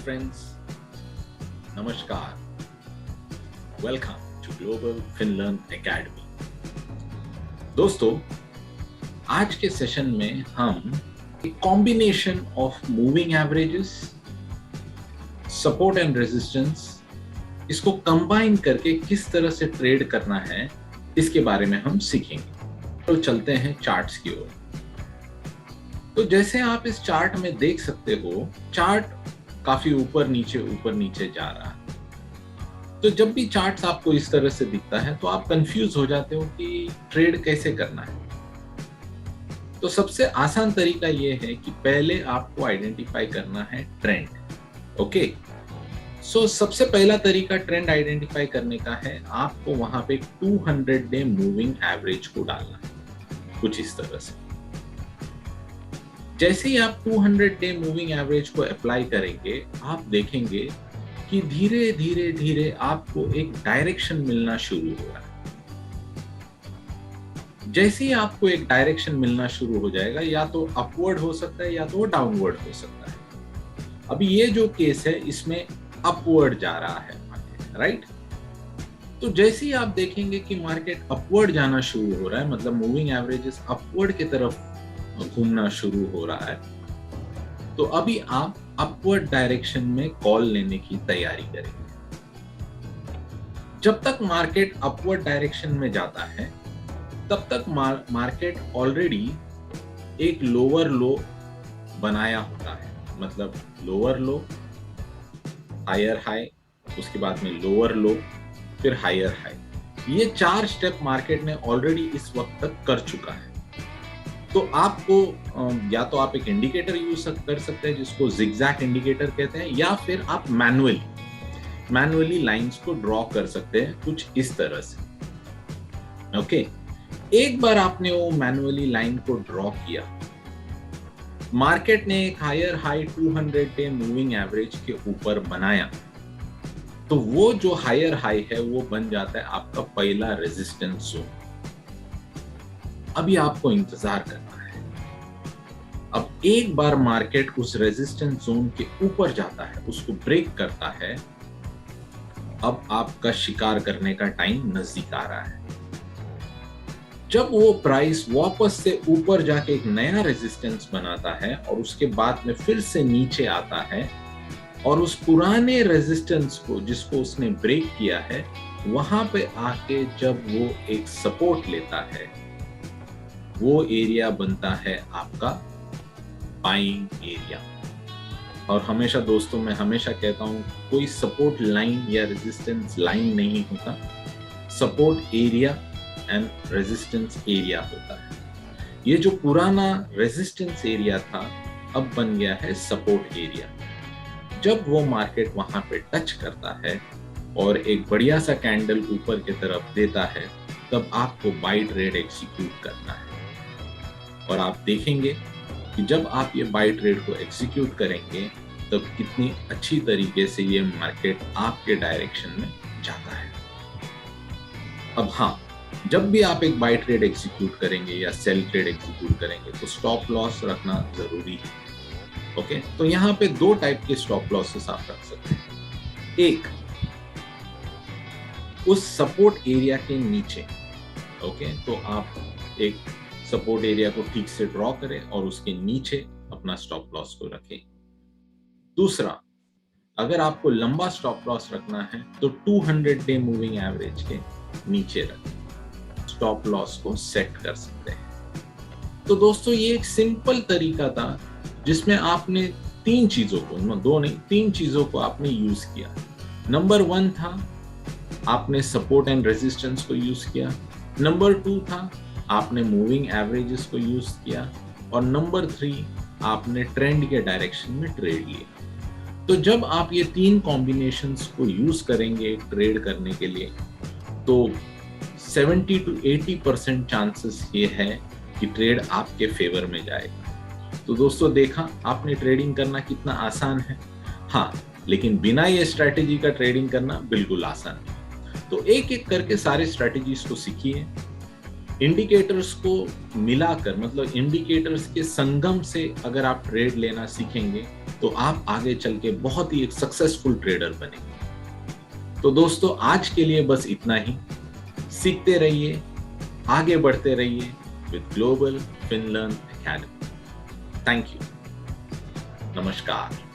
friends, Namaskar. Welcome to Global FinLearn Academy. दोस्तों, आज के सेशन में हम एक combination of moving averages, support and resistance, इसको कंबाइन करके किस तरह से ट्रेड करना है इसके बारे में हम सीखेंगे। तो चलते हैं चार्ट्स की ओर। तो जैसे आप इस चार्ट में देख सकते हो, चार्ट काफी ऊपर नीचे जा रहा है। तो जब भी चार्ट्स आपको इस तरह से दिखता है तो आप कंफ्यूज हो जाते हो कि ट्रेड कैसे करना है। तो सबसे आसान तरीका यह है कि पहले आपको आइडेंटिफाई करना है ट्रेंड। ओके, सो सबसे पहला तरीका ट्रेंड आइडेंटिफाई करने का है, आपको वहां पे 200 डे मूविंग एवरेज को डालना है, कुछ इस तरह से। जैसे ही आप 200 डे मूविंग एवरेज को अप्लाई करेंगे, आप देखेंगे कि धीरे धीरे आपको एक डायरेक्शन मिलना शुरू हो रहा है। जैसे ही आपको एक डायरेक्शन मिलना शुरू हो जाएगा, या तो अपवर्ड हो सकता है या तो डाउनवर्ड हो सकता है। अभी ये जो केस है इसमें अपवर्ड जा रहा है मार्केट, राइट। तो जैसे ही आप देखेंगे कि मार्केट अपवर्ड जाना शुरू हो रहा है, मतलब मूविंग एवरेजेस अपवर्ड की तरफ घूमना शुरू हो रहा है, तो अभी आप अपवर्ड डायरेक्शन में कॉल लेने की तैयारी करेंगे। जब तक मार्केट अपवर्ड डायरेक्शन में जाता है, तब तक मार्केट ऑलरेडी एक लोअर लो बनाया होता है, मतलब लोअर लो, हायर हाई, उसके बाद में लोअर लो, फिर हायर हाई। ये 4 स्टेप मार्केट ने ऑलरेडी इस वक्त तक कर चुका है। तो आपको या तो आप एक इंडिकेटर यूज कर सकते हैं जिसको जिगजैग इंडिकेटर कहते हैं, या फिर आप मैनुअली लाइंस को ड्रॉ कर सकते हैं कुछ इस तरह से। ओके, एक बार आपने वो मैनुअली लाइन को ड्रॉ किया, मार्केट ने एक higher high 200 day moving average के ऊपर बनाया, तो वो जो हायर हाई है वो बन जाता है आपका पहला रेजिस्टेंस जोन। अभी आपको इंतजार करना है। अब एक बार मार्केट उस रेजिस्टेंस जोन के ऊपर जाता है, उसको ब्रेक करता है, अब आपका शिकार करने का टाइम नजदीक आ रहा है। जब वो प्राइस वापस से ऊपर जाके एक नया रेजिस्टेंस बनाता है और उसके बाद में फिर से नीचे आता है, और उस पुराने रेजिस्टेंस को जिसको उसने ब्रेक किया है, वहां पे आके जब वो एक सपोर्ट लेता है, वो एरिया बनता है आपका बाइंग एरिया। और हमेशा दोस्तों, मैं हमेशा कहता हूं, कोई सपोर्ट लाइन या रेजिस्टेंस लाइन नहीं होता, support area and resistance area होता है। ये जो पुराना रेजिस्टेंस एरिया था, अब बन गया है सपोर्ट एरिया। जब वो मार्केट वहां पे टच करता है और एक बढ़िया सा कैंडल ऊपर की तरफ देता है, तब आपको बाय ट्रेड एग्जीक्यूट करना है। और आप देखेंगे कि जब आप ये बाय ट्रेड को एग्जीक्यूट करेंगे, तब कितनी अच्छी तरीके से ये मार्केट आपके डायरेक्शन में जाता है। अब हाँ, जब भी आप एक बाय ट्रेड एग्जीक्यूट करेंगे या सेल ट्रेड एग्जीक्यूट करेंगे, तो स्टॉप लॉस रखना जरूरी है। ओके, तो यहाँ पे 2 टाइप के स्टॉप लॉसेस आप रख सकते हैं। एक, उस सपोर्ट एरिया के नीचे। ओके, तो आप एक सपोर्ट एरिया को ठीक से ड्रॉ करें और उसके नीचे अपना स्टॉप लॉस को रखें। दूसरा, अगर आपको लंबा स्टॉप लॉस रखना है तो 200 डे मूविंग एवरेज के नीचे रखें, स्टॉप लॉस को सेट कर सकते हैं। तो दोस्तों, ये एक सिंपल तरीका था जिसमें आपने 3 चीजों को, 2 नहीं 3 चीजों को आपने यूज किया। नंबर 1 था आपने सपोर्ट एंड रेजिस्टेंस को यूज किया, नंबर 2 था आपने मूविंग एवरेजेस को यूज किया, और नंबर 3 आपने ट्रेंड के डायरेक्शन में ट्रेड लिया। तो जब आप ये 3 कॉम्बिनेशंस को यूज करेंगे ट्रेड करने के लिए, तो 70 to 80% चांसेस ये है कि ट्रेड आपके फेवर में जाएगा। तो दोस्तों, देखा आपने ट्रेडिंग करना कितना आसान है। हाँ, लेकिन बिना ये स्ट्रैटेजी का ट्रेडिंग करना बिल्कुल आसान है। तो एक एक करके सारे स्ट्रैटेजीज को सीखिए, इंडिकेटर्स को मिलाकर, मतलब इंडिकेटर्स के संगम से अगर आप ट्रेड लेना सीखेंगे तो आप आगे चल के बहुत ही एक सक्सेसफुल ट्रेडर बनेंगे। तो दोस्तों आज के लिए बस इतना ही। सीखते रहिए, आगे बढ़ते रहिए with Global FinLearn Academy. Thank you. नमस्कार।